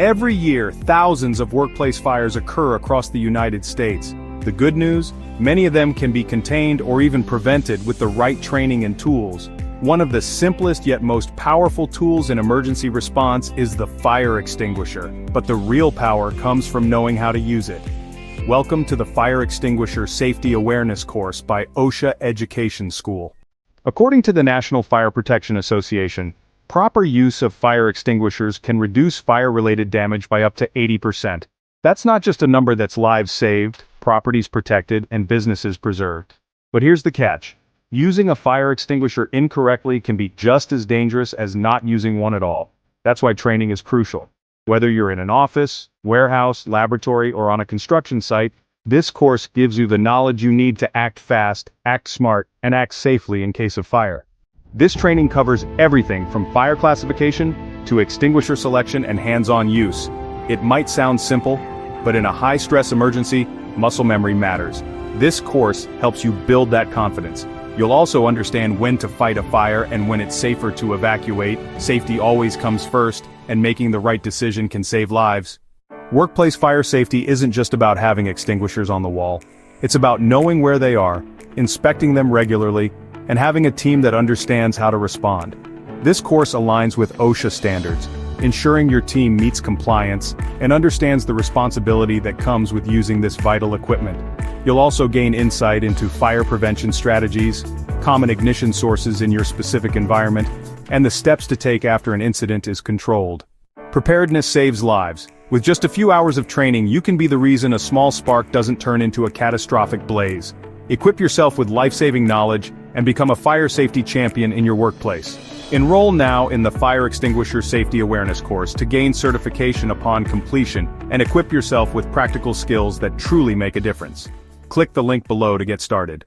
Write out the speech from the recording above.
Every year, thousands of workplace fires occur across the United States. The good news? Many of them can be contained or even prevented with the right training and tools. One of the simplest yet most powerful tools in emergency response is the fire extinguisher, but the real power comes from knowing how to use it. Welcome to the Fire Extinguisher Safety Awareness course by OSHA Education School. According to the National Fire Protection Association, proper use of fire extinguishers can reduce fire-related damage by up to 80%. That's not just a number that's lives saved, properties protected, and businesses preserved. But here's the catch. Using a fire extinguisher incorrectly can be just as dangerous as not using one at all. That's why training is crucial. Whether you're in an office, warehouse, laboratory, or on a construction site, this course gives you the knowledge you need to act fast, act smart, and act safely in case of fire. This training covers everything from fire classification to extinguisher selection and hands-on use. It might sound simple, but in a high-stress emergency, muscle memory matters. This course helps you build that confidence. You'll also understand when to fight a fire and when it's safer to evacuate. Safety always comes first, and making the right decision can save lives. Workplace fire safety isn't just about having extinguishers on the wall. It's about knowing where they are, inspecting them regularly, and having a team that understands how to respond. This course aligns with OSHA standards, ensuring your team meets compliance and understands the responsibility that comes with using this vital equipment. You'll also gain insight into fire prevention strategies, common ignition sources in your specific environment, and the steps to take after an incident is controlled. Preparedness saves lives. With just a few hours of training, you can be the reason a small spark doesn't turn into a catastrophic blaze. Equip yourself with life-saving knowledge and become a fire safety champion in your workplace. Enroll now in the Fire Extinguisher Safety Awareness course to gain certification upon completion and equip yourself with practical skills that truly make a difference. Click the link below to get started.